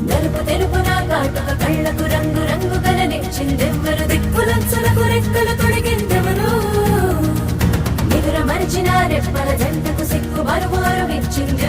నలుపు తెలుపున కాటుక కళ్ళకు రంగు రంగు కలనిచ్చిందెవ్వరు దిక్కులచ్చలకు రెక్కలు తొడిగిందెవరు నిదుర మరిచిన రెప్పల జంటకు సిగ్గు మరుమారు ఇచ్చింది